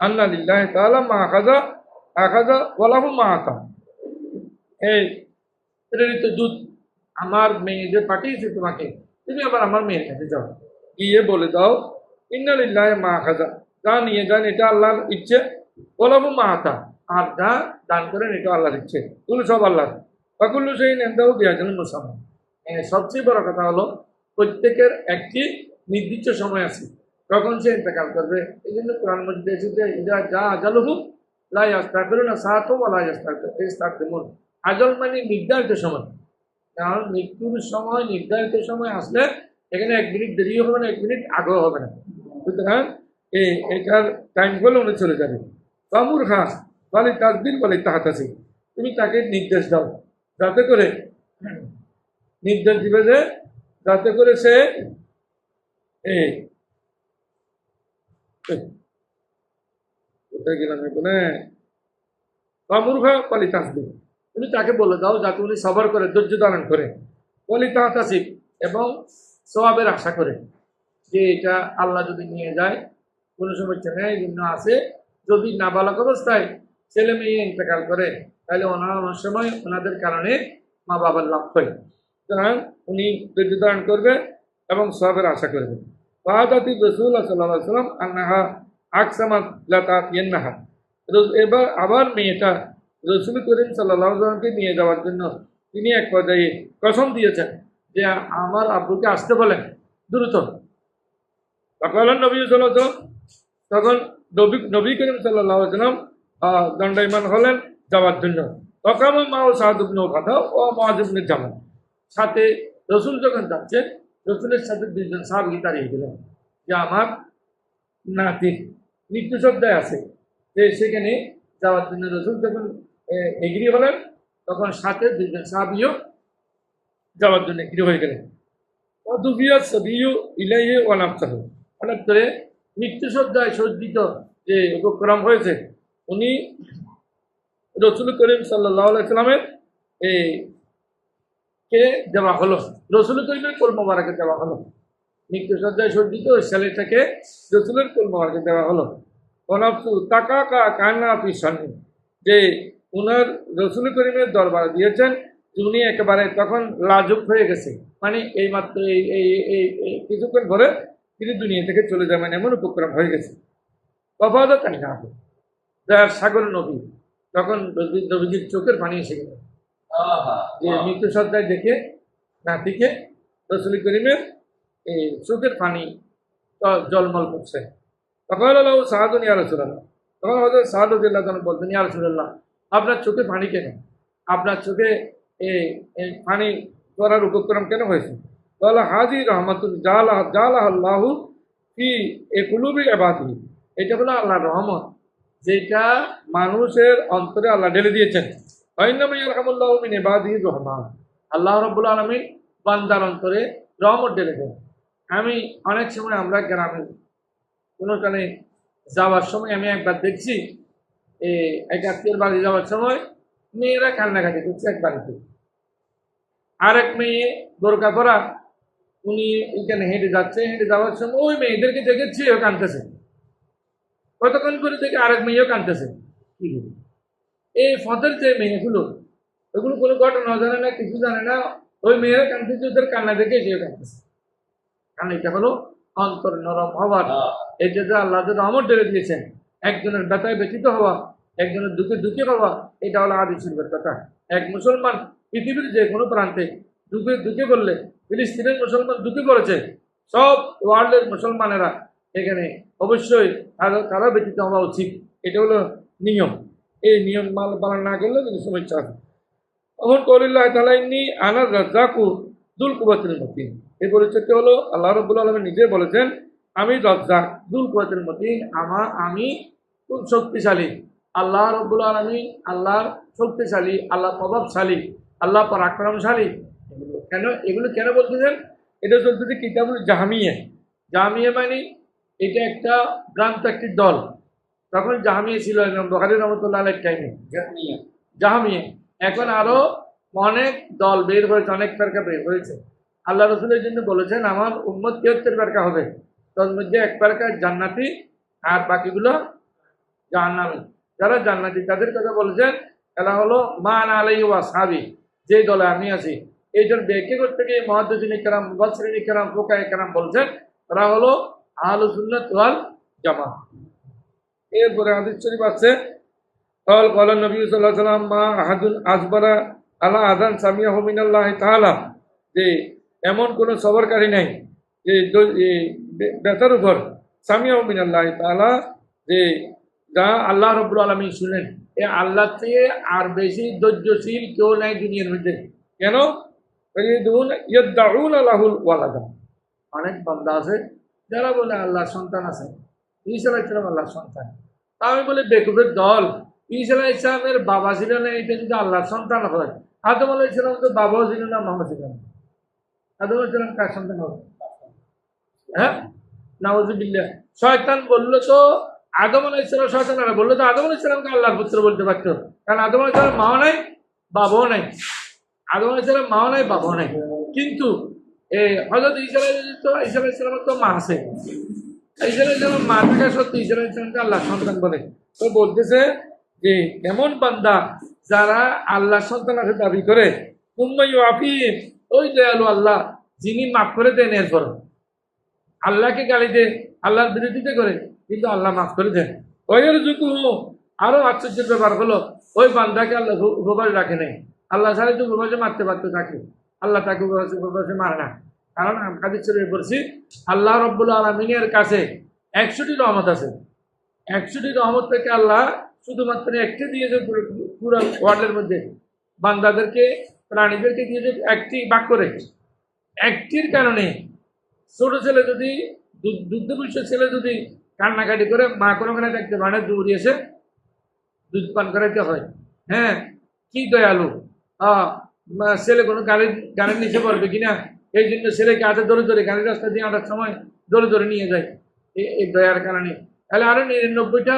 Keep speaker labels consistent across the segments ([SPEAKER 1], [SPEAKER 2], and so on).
[SPEAKER 1] আন্না লিল্লাহি তাআলা মা আখাযা আখাযা ওয়া লাহু মা আতা। এই প্রেরিত দূত, আমার মেয়ে যে পাঠিয়েছে তোমাকে, তুমি আবার আমার মেয়ের কাছে যাও, গিয়ে বলে দাও ইন্না লিল্লাহি মা আখাযা, যা নিয়ে যান এটা আল্লাহর ইচ্ছে, ওয়া লাহু মা আতা, আর যা দান করেন এটা আল্লাহর ইচ্ছে, এগুলো সব আল্লাহর। ফাকুল্লু শাইইন ইনদাহু বিআজালিন মুসাম্মা। সবচেয়ে বড় কথা হলো প্রত্যেকের একটি নির্দিষ্ট সময় আছে তখন সে ইন্তেকাল করবে। এই জন্য কোরআন মধ্যে এসেছে ইদা যা আজালুহু লা ইস্তাখিরুনা সাআতাও ওয়া লা ইস্তাকদিমুন। আজল মানে নির্ধারিত সময়, কারণ মৃত্যুর সময় নির্ধারিত সময় আসলে এখানে 1 মিনিট দেরিও হবে না, 1 মিনিট আগেও হবে না। সুতরাং এটার টাইম হলে উনি চলে যাবে। কামুর খাস বলে তাকদির বলে তাহাতাসি, তুমি তাকে নির্দেশ দাও যাতে করে, নির্দেশ দিবে যে যাতে করে সে কোথায় গেলাম এখানে, কামুরখা বলি তাসদিক, তুমি তাকে বলে দাও যাতে উনি সবর করে, ধৈর্য ধারণ করে, বলি তাহাতাসিব, এবং সওয়াবের আশা করে, যে এটা আল্লাহ যদি নিয়ে যায় কোনো সমস্যা নেই। এই জন্য আছে যদি নাবালক অবস্থায় ছেলে মেয়ে ইন্তেকাল করে তাহলে অনেক সময় ওনাদের কারণে মা বাবার লাভ হয়। সুতরাং উনি ধৈর্য ধারণ করবে এবং সওয়াবের আশা করবে। ফাহাদাতি রাসূলুল্লাহ সাল্লাল্লাহু আলাইহি ওয়াসাল্লাম আন্নাহা আকসামাত লা তাতিয়ান্নাহা। এবার আবার মেয়েটা রাসূল করিম সাল্লাল্লাহু আলাইহি ওয়াসাল্লামকে নিয়ে যাওয়ার জন্য তিনি এক পর্যায়ে কসম দিয়েছেন যে আমার আব্বুকে আসতে বলেন দ্রুত। তখন নবী সাল্লাল্লাহু আলাইহি ওয়াসাল্লাম, তখন নবী করিম সাল্লাল্লাহু আলাইহি ওয়াসাল্লাম দণ্ডায়মান হলেন যাওয়ার জন্য। তখন মা ও সাদ ইবনে উবাদা ও মুআয ইবনে জামাল, সাথে রসুল যখন যাচ্ছেন রসুলের সাথে 2 জন সাহাবী দাঁড়িয়ে গেলেন যে আমার নাতির মৃত্যুসজ্জায় আছে, যে সেখানে যাওয়ার জন্য রসুল যখন এগ্রি হলেন তখন সাথে 2 জন সাহাবীও যাওয়ার জন্য এগ্রি হয়ে গেলেন। অদুবিয়াত সাবিয়ু ইলাইহি ওয়া নাফসাহু, হঠাৎ করে মৃত্যুসজ্জায় সজ্জিত যে উপক্রম হয়েছে, উনি রসুল করিম সাল্লাল্লাহু আলাইহি সাল্লামের কে দেওয়া হলো, রসুল করিমের কোল মোবারকে দেওয়া হলো। মৃত্যুসজ্জায় সজ্জিত ওই ছেলেটাকে রসুলের কোল মোবারকে দেওয়া হলো। অনাফসু তাকা কা কান্না ফিসানি, যে উনার রসুল করিমের দরবারে দিয়েছেন, উনি একেবারে তখন লাজুক হয়ে গেছে, মানে এইমাত্র এই কিছুক্ষণ পরে তিনি দুনিয়া থেকে চলে যাবেন এমন উপক্রম হয়ে গেছে। বাবাদা তাই না দয়ার সাগর নবী, তখন নবীজির চোখের পানি এসে গেল যে মৃত্যুসজ্জায় দেখে নাতিকে রসুল করিমের এই চোখের পানি জলমল করছে। তখন হলো সাহাদুন ইয়া রাসূলুল্লাহ, তখন হযরত সাদ রাদিয়াল্লাহু তাআলা বলতেন ইয়া রাসূলুল্লাহ, আপনার চোখে পানি কেন, আপনার চোখে এই পানি পড়ার উপক্রম কেন হয়েছে? বলা হাজি রহমাতুল জালা জালা আল্লাহু ফি কুলুবি ইবাদিহি, এটা হলো আল্লাহর রহমত যেটা মানুষের অন্তরে আল্লাহ ঢেলে দিয়েছেন। ওয়াইন্নামা ইয়ারহামুল্লাহু মিন ইবাদিহির রহমান, আল্লাহ রাব্বুল আলামিন বান্দার অন্তরে রহমত ঢেলে দেন। আমি অনেক সময় আমরা গ্রামে কোনোখানে যাওয়ার সময় আমি একবার দেখছি এক আত্মীয়ের বাড়ি যাওয়ার সময় মেয়েরা কান্নাকাটি করছে এক বাড়িতে, আরেক মেয়ে বোরকা পরা, উনি এখানে হেঁটে যাচ্ছে, হেঁটে যাওয়ার সময় ওই মেয়েদেরকে দেখেছি ও কাঁদতেছে, কতক্ষণ করে দেখে আরেক মেয়েও কাঁদতেছে। কি এই ফদের যে মেয়েগুলো, ওগুলো কোনো ঘটনা জানে না, কিছু জানে না, ওই মেয়েরা কাঁদতেছে, ওদের কান্না দেখে সেও কাঁদতেছে। কারণ এটা হলো অন্তর নরম হওয়ার, এই যে আল্লাহ রহমত ঢেলে দিয়েছেন, একজনের ব্যথায় ব্যথিত হওয়া, একজনের দুঃখে দুঃখী হওয়া, এটা হলো হাদিসের কথা। এক মুসলমান পৃথিবীর যে কোনো প্রান্তে দুঃখে দুঃখে করলে, ফিলিস্তিনের মুসলমান দুঃখে করেছে, সব ওয়ার্ল্ডের মুসলমানেরা এখানে অবশ্যই তারা ব্যথিত হওয়া উচিত, এটা হলো নিয়ম। এই নিয়ম পালন না করলে কিন্তু সমস্যা আছে। তখন কলিল্লাহ তাআলা ইন্নী আনা রাজ্জাকু দুল কুওয়াতিল মতিন, এই পরিচয়টি হলো আল্লাহ রাব্বুল আলামিন নিজে বলেছেন আমি রাজ্জাক দুল কুওয়াতিল মতিন, আমি খুব শক্তিশালী। আল্লাহ রাব্বুল আলামিন আল্লাহর শক্তিশালী, আল্লাহ প্রভাবশালী, আল্লাহ পরাক্রমশালী। এগুলো কেন বলতেছেন? এটা চলতেছে কিতাবুল জাহমিয়া। জাহমিয়া মানে এটা একটা ভ্রান্ত একটি দল, তখন জাহমিয়া ছিল বুখারী রাহমাতুল্লাহ আলাইহির টাইমে জাহমিয়া। এখন আরো অনেক দল বের হয়েছে, অনেক ফেরকা বের হয়েছে। আল্লাহ রসুলের জন্য বলেছেন আমার উম্মত 73 ফেরকা হবে, তার মধ্যে এক ফেরকা জান্নাতি আর বাকিগুলো জাহান্নামী। যারা জান্নাতি তাদের কথা বলেছেন এরা হলো মান আলাই ওয়া সাহাবি, যে দলে আমি আছি। এই জন্য ব্যাখ্যা করতে গিয়ে মুহাদ্দিসিন ইকরাম, মুফাসসিরিন ইকরাম, ফুকাহা ইকরাম বলছেন তারা হলো আহলুস সুন্নাত ওয়াল জামাআহ। এরপরে হাদিস শরীফ আছে قال قال النبي صلى الله عليه وسلم ما أحد أصبر على أذان سمعه من الله تعالى, যে এমন কোন সবরকারী নাই যে ব্যথার উপর সামিয়াহু মিনাল্লাহি তাআলা, যে যা আল্লাহ রাব্বুল আলামিন শুনেন। এ আল্লাহ থেকে আর বেশি ধৈর্যশীল কেউ নাই দুনিয়ার মধ্যে। কেন? ইয়াদউনা লাহুল ওয়ালাদা, অনেক বান্দা আছে যারা বলে আল্লাহর সন্তান আছে, ঈসা আলাইহিস সালাম আল্লাহর সন্তান। তা আমি বলি বেকুবের দল, ঈসা আলাইহিস সালামের বাবা ছিল না, এটা যদি আল্লাহর সন্তান হয়, আদম আলাইহিস সালাম তো বাবাও ছিল না, মামা ছিল না। আদম আলাইহিস সালাম কার সন্তান হবে? হ্যাঁ, নাউযুবিল্লাহ। শয়তান বললো তো আদম আলাইহিস সালাম, শয়তানরা বললো তো আদম আলাইহিস সালামকে আল্লাহর পুত্র বলতে পারতো, কারণ আদম আলাইহিস সালাম মাও নাই বাবাও নাই। আদম আলাইহিস সালাম মাও নাই বাবাও নাই, কিন্তু হযরত ঈসা আলাইহিস সালামের তো মা আছে। ঈসা আলাইহিস সালাম মা থাকা সত্ত্বেও ঈসা আলাইহিস সালামকে আল্লাহর সন্তান বলে। তো বলতেছে যে এমন বান্দা যারা আল্লাহর সন্তান আছে দাবি করে, ওই দয়ালু আল্লাহ যিনি মাফ করে দেন, এরপর আল্লাহকে গালি দেন, আল্লাহর বিরোধিতা করে, কিন্তু আল্লাহ মাফ করে দেন। ওইয়ের যুগ আরো আশ্চর্যের ব্যাপার হলো, ওই বান্দাকে আল্লাহ উপবাস রাখে নাই। আল্লাহ ছাড়া তো উপবাসে মারতে পারতো তাকে, আল্লাহ তাকে উপবাসে মারে না। কারণ হাদিস শরীফে পড়ছি আল্লাহ রাব্বুল আলামিনের কাছে 100টি রহমত আছে। 100টি রহমত থেকে আল্লাহ শুধুমাত্র একটি দিয়েছে পুরো ওয়ার্ল্ডের মধ্যে, বান্দাদেরকে প্রাণীদেরকে দিয়েছে একটি ভাগ করে। একটির কারণে ছোট ছেলে যদি, দুগ্ধপুষ্ট ছেলে যদি কান্নাকাটি করে, মা কোনো ওখানে দেখতে পারে না, দৌড়িয়ে এসে দুধ পান করাইতে হয়। হ্যাঁ, কি দয়ালু। ছেলে কোনো গাড়ির নিচে পড়বে কিনা, এই জন্য ছেলেকে হাতে ধরে ধরে গাড়ির রাস্তা দিয়ে আটার সময় ধরে ধরে নিয়ে যায়, এই দয়ার কারণে। তাহলে আরো 99টা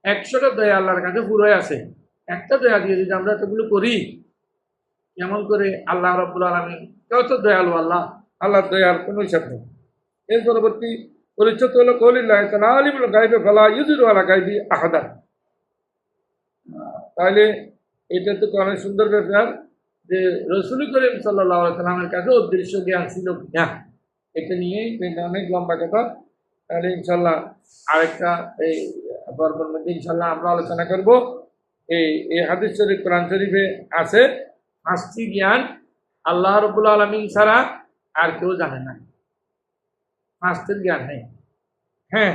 [SPEAKER 1] 100টা দয়া আল্লাহর কাছে পুরোই আছে। একটা দয়া দিয়ে যদি আমরা এতগুলো করি, কেমন করে আল্লাহ রাব্বুল আলামিন কত দয়ালু আল্লাহ, আল্লাহর দয়ার কোনো হিসাব নেই। এর পরবর্তী পরিচ্ছদ হলো কওলিল্লাহি তাআলা আলিমুল গায়বি ফালা ইউযিরু আলা গায়বি আহাদা। তাহলে এটা তো অনেক সুন্দর ব্যাপার যে রাসূল করিম সাল্লাল্লাহু আলাইহি ওয়াসাল্লামের কাছে অদৃশ্য জ্ঞান ছিল কিনা, এটা নিয়ে অনেক লম্বা কথা। তাহলে ইনশাল্লাহ আরেকটা এই পর্বের মধ্যে ইনশাল্লাহ আমরা আলোচনা করব। এই হাদিস শরীফ, কোরআন শরীফে আছে 5টি জ্ঞান আল্লাহ রাব্বুল আলামিন ছাড়া আর কেউ জানে না। 5টির জ্ঞান নেই। হ্যাঁ,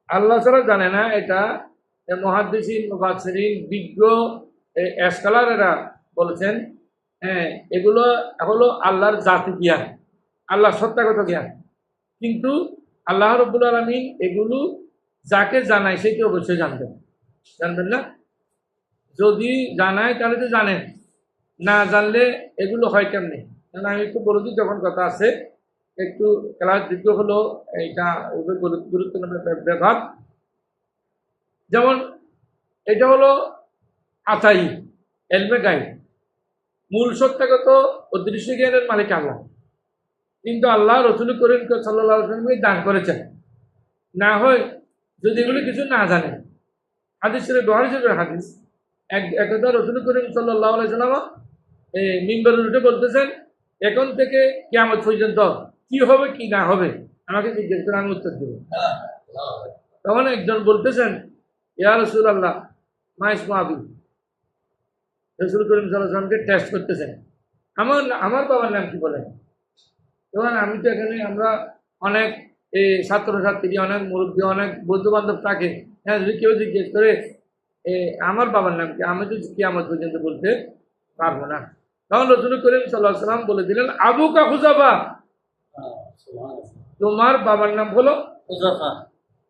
[SPEAKER 1] আল্লাহ ছাড়া জানে না, এটা মুহাদ্দিসিন, মুফাসসিরিন, বিজ্ঞ স্কলারেরা বলেছেন। হ্যাঁ, এগুলো হলো আল্লাহর জাতি জ্ঞান, আল্লাহর সত্তাগত জ্ঞান। কিন্তু আল্লাহ রাব্বুল আলামিন এগুলো যাকে জানায় সে কি অবশ্যই জানবেন, জানবেন না? যদি জানায় তাহলে তো জানেন, না জানলে এগুলো হয় কেমনি? কারণ আমি একটু বলে দিই, যখন কথা আছে একটু ক্লাস দ্বিতীয় হলো, এইটা গুরুত্বপূর্ণ ব্যাপার। যেমন এটা হলো আতাই এলমে গাইব, মূল সত্যাগত অদৃশ্য জ্ঞানের মালিক আল্লাহ। কিন্তু আল্লাহ রাসূল করিম সাল্লাল্লাহু আলাইহি ওয়াসাল্লামকে দান করেছেন। না হয় যদি এগুলো কিছু না জানে, হাদিস শরীফ, বুখারী শরীফের হাদিস, একদা রাসূল করিম সাল্লাল্লাহু আলাইহি ওয়াসাল্লাম মিম্বরে উঠে বলতেছেন, এখন থেকে কিয়ামত পর্যন্ত কি হবে কি না হবে আমাকে জিজ্ঞেস করে, আমি উত্তর দেব। তখন একজন বলতেছেন, ইয়া রাসূলুল্লাহ মা ইসমু আবি। রাসূল করিম সাল্লাল্লাহু আলাইহি ওয়াসাল্লামকে টেস্ট করতেছেন, আমার বাবার নাম কি বলেন? তখন আমি তো এখানে, আমরা অনেক ছাত্রছাত্রী, অনেক মুরব্বী, অনেক বন্ধু বান্ধব থাকে। হ্যাঁ, যদি কেউ জিজ্ঞেস করে আমার বাবার নাম কি, আমি তো কিয়ামত পর্যন্ত বলতে পারবো না। তখন রাসূল করিম সাল্লাল্লাহু আলাইহি ওয়াসাল্লাম বলে দিলেন, আবুকা হুযাফা, তোমার বাবার নাম হলো হুযাফা।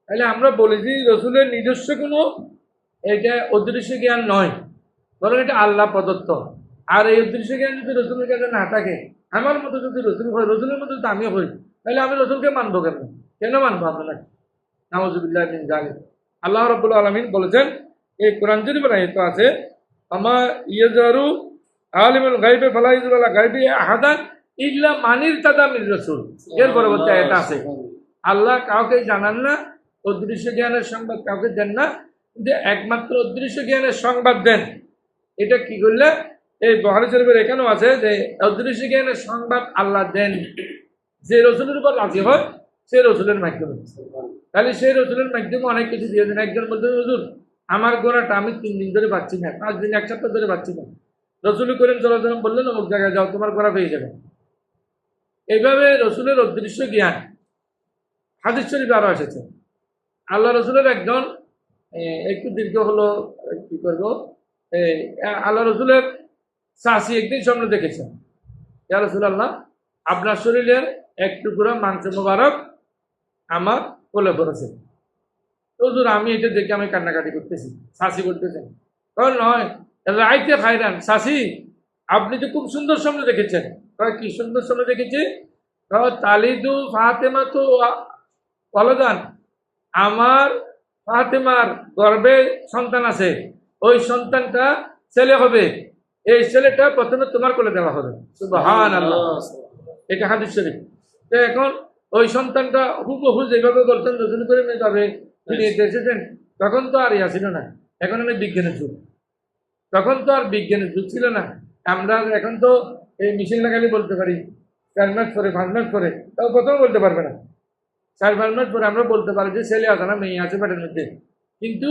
[SPEAKER 1] তাহলে আমরা বলি যে রাসূলের নিজস্ব কোনো এটা অদৃশ্য জ্ঞান নয়, বরং এটা আল্লাহ প্রদত্ত। আর এই অদৃশ্য জ্ঞান যদি রাসূলের কাছে না থাকে, আমার মতো যদি রাসূল হয়, রাসূলের মতো যদি আমিও হই, তাহলে আমি রাসূলকে মানবো কেন? কেন মানবো আমরা? নাউযুবিল্লাহ মিন যালিক। আল্লাহ রাব্বুল আলামিন বলেছেন, এই কোরআন শরীফের আয়াত আছে, আমা ইয়াজারু আলিমুল গায়বি ফালা ইউযিরু আলা গায়বি আহাদান ইল্লা মান ইরতাদা মির রাসূল। এর পরবর্তী আয়াত আছে, আল্লাহ কাউকে জানান না, অদৃশ্য জ্ঞানের সংবাদ কাউকে দেন না, কিন্তু একমাত্র অদৃশ্য জ্ঞানের সংবাদ দেন, এটা কি করলে এই বুখারী শরীফের এখানেও আছে যে অদৃশ্য জ্ঞানের সংবাদ আল্লাহ দেন যে রসুলের উপর রাজি হয় সেই রসুলের মাধ্যমে। তাহলে সেই রসুলের মাধ্যমে অনেক কিছু দিয়ে দেন। একজন বলতে হুজুর আমার গোড়াটা আমি 3 দিন ধরে পাচ্ছি না, 5 দিন, 1 সপ্তাহ ধরে পাচ্ছি না। রসুল করিম সাল্লাল্লাহু আলাইহি ওয়াসাল্লাম বললেন অমুক জায়গায় যাও, তোমার গোড়া পেয়ে যাবে। এইভাবে রসুলের অদৃশ্য জ্ঞান হাদিস শরীফে আরো এসেছে। আল্লাহ রসুলের একজন একটু দীর্ঘ হলো, কি করবো, আল্লাহ রসুলের চাষি একদিন স্বপ্ন দেখেছেন, ইয়া রাসূলুল্লাহ আপনার শরীরের এক টুকরা মাংস মোবারক আমার কোলে পড়েছে। হুজুর আমি এটা দেখে আমি কান্নাকাটি করতেছি। চাষি বলতেছেন কারণ নয় রাইতে খাইরান চাষি আপনি তো খুব সুন্দর স্বপ্ন দেখেছেন। কি সুন্দর স্বপ্ন দেখেছি? তালিদু ফাতেমা তো ওয়ালাদান, আমার ফাতেমার গর্ভে সন্তান আছে, ওই সন্তানটা ছেলে হবে, এই ছেলেটা প্রথমে তোমার কোলে দেওয়া হবে। সুবহানাল্লাহ, এটা হাদিস শরীফ। তো এখন ওই সন্তানটা হুবহু যেভাবে বলতেন রসুল করিম যাবে তিনি এসেছেন, তখন তো আর ইয়া ছিল না, এখন অনেক বিজ্ঞানের যুগ, তখন তো আর বিজ্ঞানের যুগ ছিল না। আমরা এখন তো এই মেশিন লাগালে বলতে পারি 4 মাস পরে 5 মাস পরে, তাও প্রথমে বলতে পারবে না। 4-5 মাস পরে আমরা বলতে পারি যে ছেলে আছে না মেয়ে আছে পেটের মধ্যে, কিন্তু